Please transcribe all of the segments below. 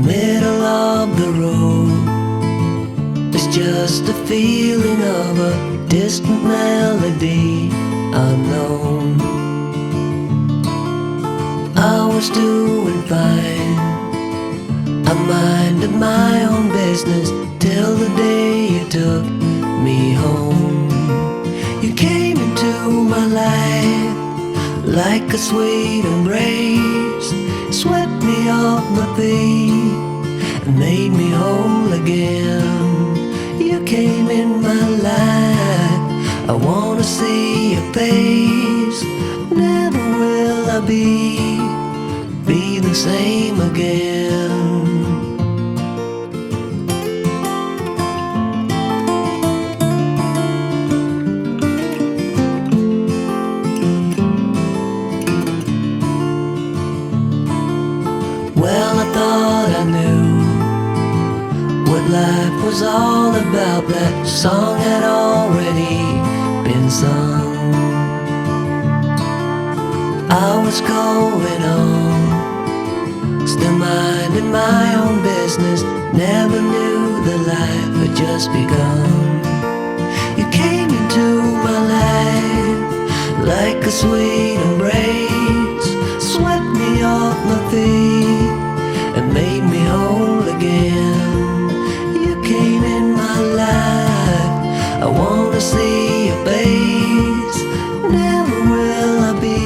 middle of the road. It's just a feeling of a distant melody unknown. I was doing fine, I minded my own business till the day you took me home. You came into my life like a sweet embrace, swept me off my feet and made me whole again. You came in my life, I wanna see your face. Never will I be the same again. Well, I thought I knew what life was all about. That song had already been sung. I was going on, still minding my own business. Never knew that life had just begun. You came into my life like a sweet embrace, swept me off my feet and made me whole again. You came in my life, I wanna see your face. Never will I be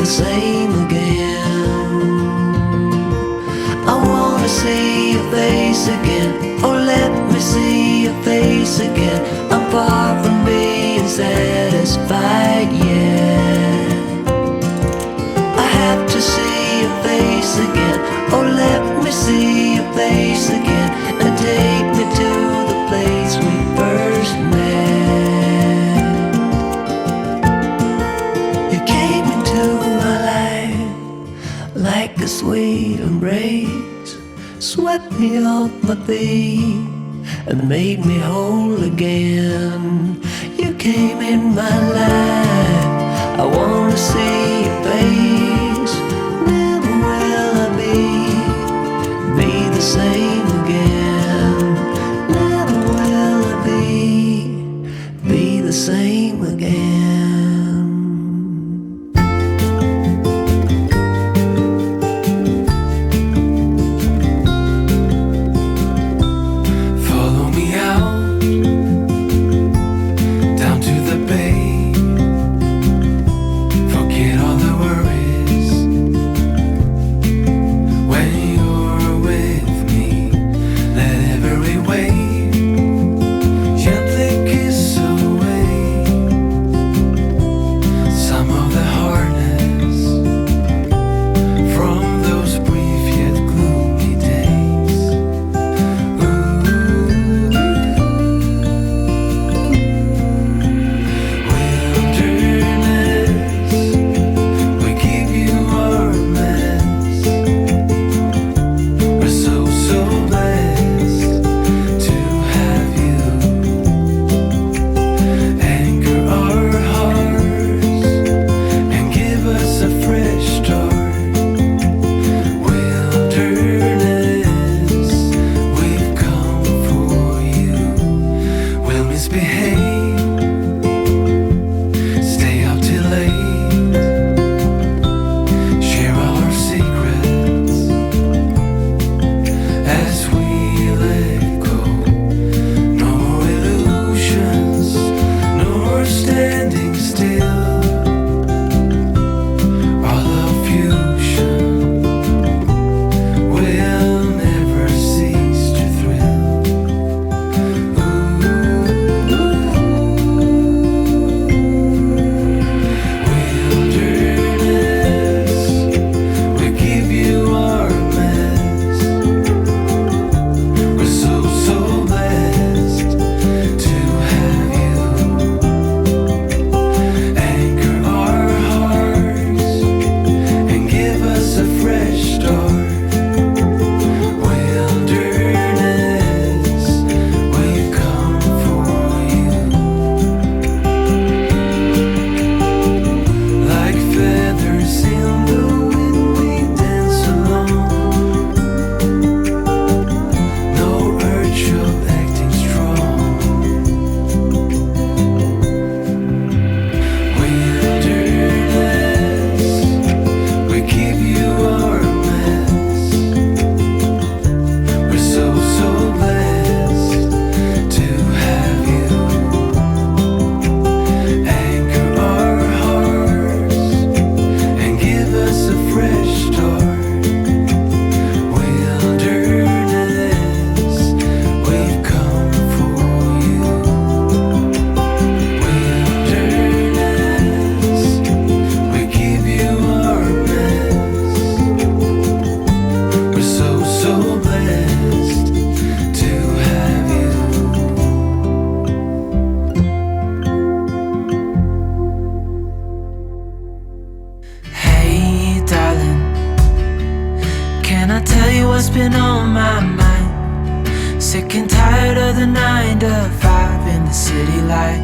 the same again. I wanna see your face again, oh let me see your face again. I'm far from being satisfied yet. I have to see your face again, oh let me see your face again, and take me to the place we first met. You came into my life like a sweet embrace, swept me off my feet and made me whole again. You came in my life, I wanna see your face. Never will I be the same again. Never will I be the same again. Follow me out down to the bay. Forget all the worries what's been on my mind. Sick and tired of the 9 to 5 in the city light.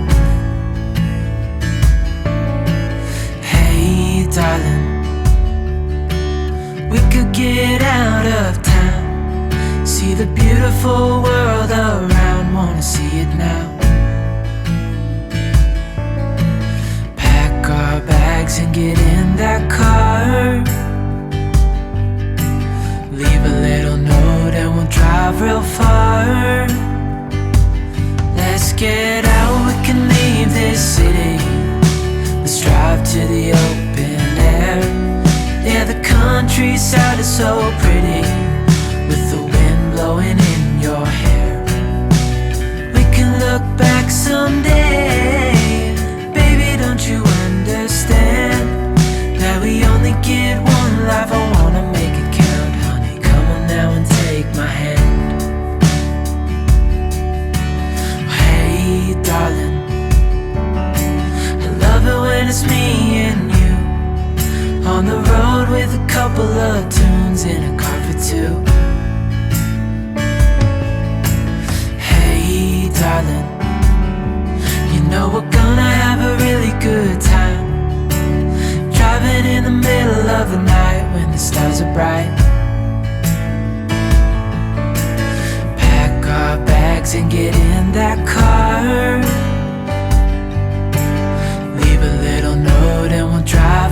Hey darling, we could get out of town, see the beautiful world around, wanna see it now. Pack our bags and get in that car, leave a little note and we'll drive real far. Let's get out, we can leave this city. Let's drive to the open air. Yeah, the countryside is so pretty, with the wind blowing in your hair. We can look back someday. Baby, don't you understand that we only get one life? I wanna make it count, honey. Come on now and take my hand. Hey darling, I love it when it's me and you, on the road with a couple of tunes in a car for two. Hey darling, you know we're gonna have a really good time, driving in the middle of the night when the stars are bright. Pack our bags and get in that car, leave a little note and we'll drive